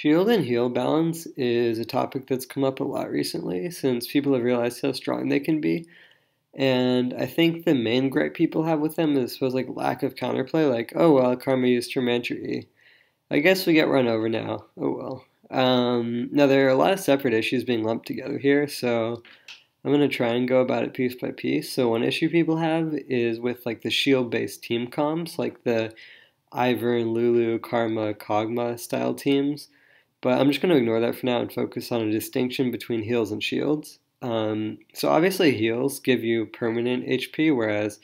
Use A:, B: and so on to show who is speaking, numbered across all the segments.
A: Shield and heal balance is a topic that's come up a lot recently since people have realized how strong they can be. And I think the main gripe people have with them is suppose like lack of counterplay, like, oh well, Karma used Tormentor. I guess we get run over now. Oh well. Now there are a lot of separate issues being lumped together here, so I'm gonna try and go about it piece by piece. So one issue people have is with like the shield-based team comps, like the Ivern, Lulu, Karma, Kog'Maw style teams. But I'm just going to ignore that for now and focus on a distinction between heals and shields. So obviously heals give you permanent HP, whereas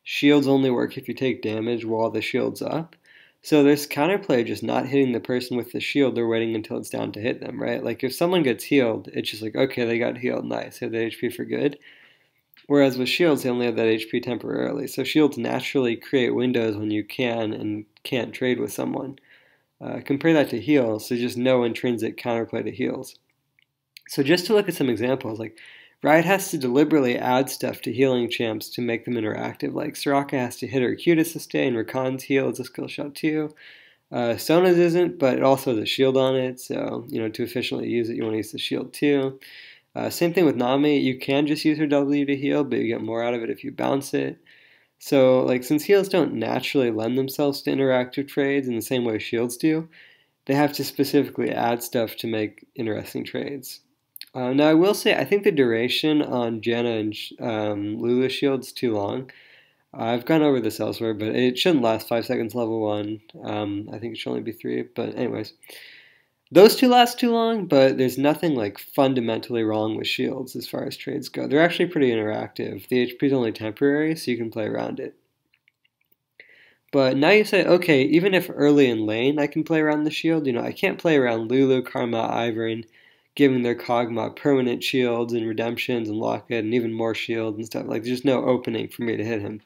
A: shields only work if you take damage while the shield's up. So there's counterplay just not hitting the person with the shield or waiting until it's down to hit them, right? Like if someone gets healed, it's just like, okay, they got healed, nice, they have that HP for good. Whereas with shields, they only have that HP temporarily. So shields naturally create windows when you can and can't trade with someone. Compare that to heals, so just no intrinsic counterplay to heals. So just to look at some examples, like Riot has to deliberately add stuff to healing champs to make them interactive. Like Soraka has to hit her Q to sustain, Rakan's heal is a skill shot too. Sona's isn't, but it also has a shield on it, so to efficiently use it, you want to use the shield too. Same thing with Nami, you can just use her W to heal, but you get more out of it if you bounce it. So, like, since heals don't naturally lend themselves to interactive trades in the same way shields do, they have to specifically add stuff to make interesting trades. Now, I will say, I think the duration on Janna and Lulu shields too long. I've gone over this elsewhere, but it shouldn't last 5 seconds level 1. I think it should only be 3, but anyways. Those two last too long, but there's nothing like fundamentally wrong with shields as far as trades go. They're actually pretty interactive. The HP is only temporary, so you can play around it. But now you say, okay, even if early in lane I can play around the shield, I can't play around Lulu, Karma, Ivern, giving their Kog'Maw permanent shields and redemptions and locket and even more shields and stuff. Like, there's no opening for me to hit him.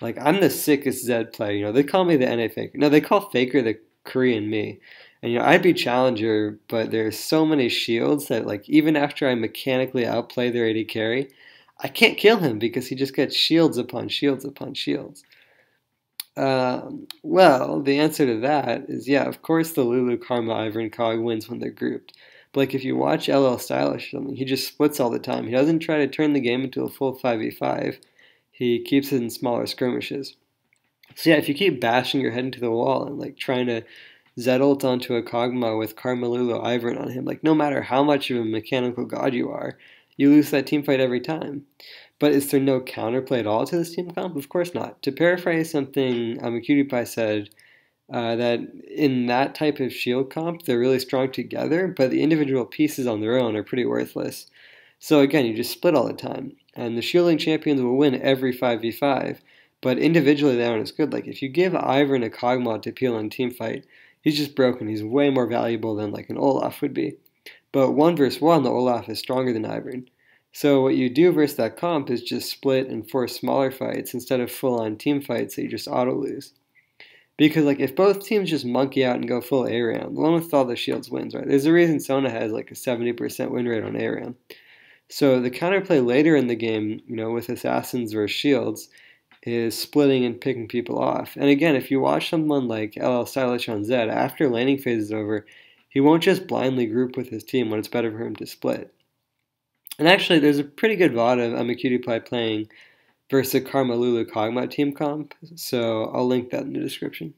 A: Like, I'm the sickest Zed player. They call me the NA Faker. No, they call Faker the Korean me. And I'd be challenger, but there's so many shields that like even after I mechanically outplay their AD carry, I can't kill him because he just gets shields upon shields upon shields. Well, the answer to that is yeah, of course the Lulu, Karma, Ivern, Cog wins when they're grouped. But like if you watch LL Stylish or something, he just splits all the time. He doesn't try to turn the game into a full 5v5. He keeps it in smaller skirmishes. So yeah, if you keep bashing your head into the wall and like trying to Zed ult onto a Kog'Maw with Karma, Lulu, Ivern on him, like no matter how much of a mechanical god you are, you lose that team fight every time. But is there no counterplay at all to this team comp? Of course not. To paraphrase something Cutie said, that in that type of shield comp, they're really strong together, but the individual pieces on their own are pretty worthless. So again, you just split all the time. And the shielding champions will win every 5v5, but individually they aren't as good. Like if you give Ivern a Kog'Maw to peel in a team fight, he's just broken. He's way more valuable than like an Olaf would be. But 1 versus 1, the Olaf is stronger than Ivern. So what you do versus that comp is just split and force smaller fights instead of full-on team fights that you just auto-lose. Because like if both teams just monkey out and go full ARAM, the one with all the shields wins, right? There's a reason Sona has like a 70% win rate on ARAM. So the counterplay later in the game, with assassins versus shields, is splitting and picking people off. And again, if you watch someone like LL Stylish on Zed, after laning phase is over, he won't just blindly group with his team when it's better for him to split. And actually, there's a pretty good VOD of Cutie playing versus a Karma Lulu Kog'Maw team comp, so I'll link that in the description.